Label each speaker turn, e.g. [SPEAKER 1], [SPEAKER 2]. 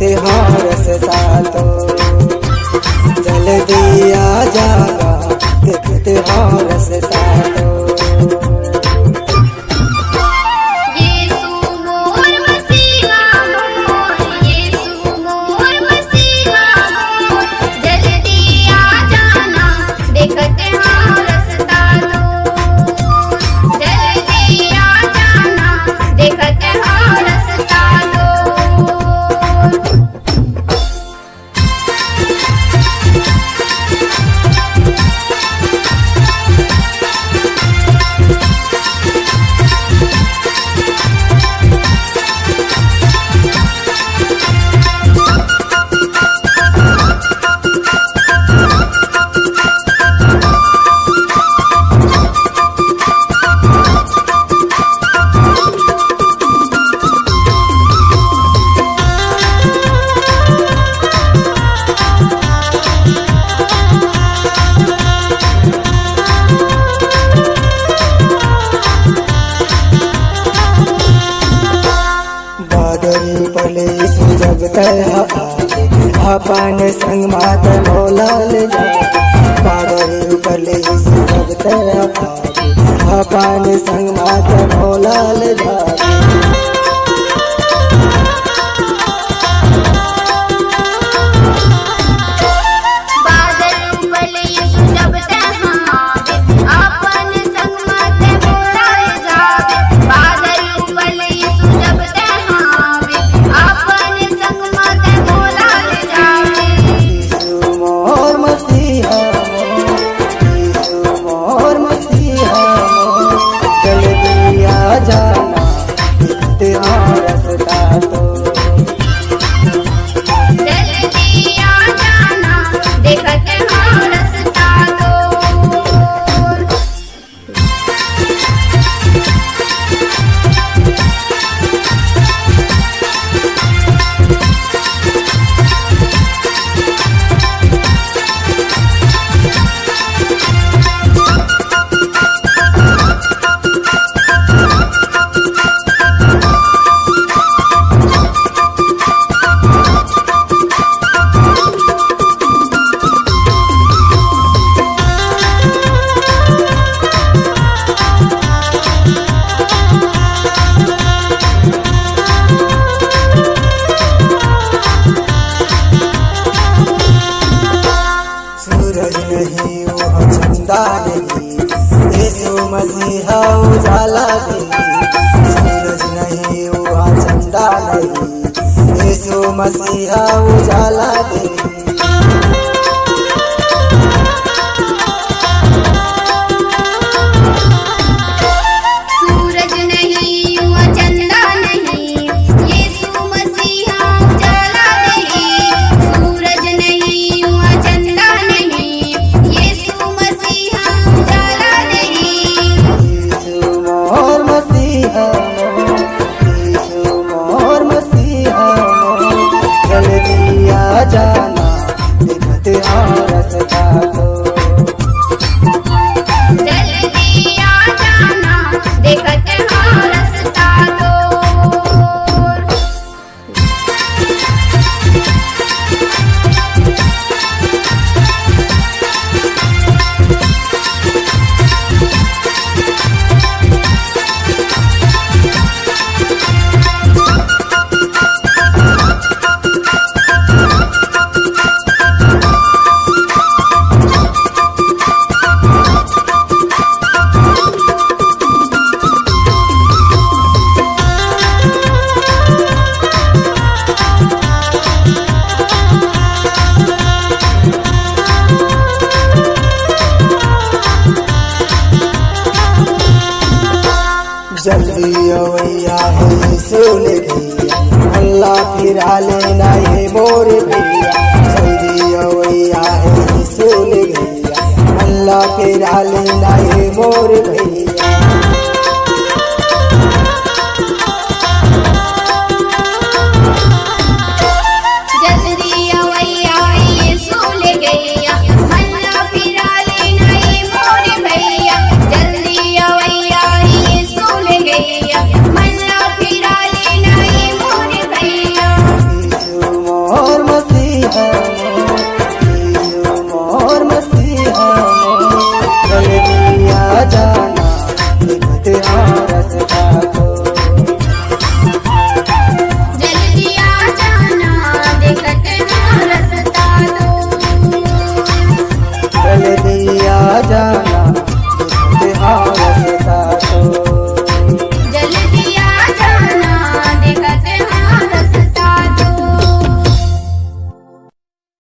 [SPEAKER 1] देखते हाँ रसता तो जल्दी आ जागा देखते हाँ रसता तो। जब अपन संग मात बोलल जाए पागल पले जब अपन संग मात बोलल जाए। नहीं वो चंदा नहीं यीशु मसीहा उजाला नहीं। सूरज नहीं वो चंदा नहीं यीशु मसीहा उजाला नहीं। जाना देखते हाँ रसता तो
[SPEAKER 2] जल्दी आ जाना देखते हाँ रसता तो।
[SPEAKER 1] जल्दी अवैया है सुन भैया अल्लाह फिरा लेना है मोर भैया। जल्दी अवैया है सुन भैया अल्लाह फिरा लेना है मोर भैया। जा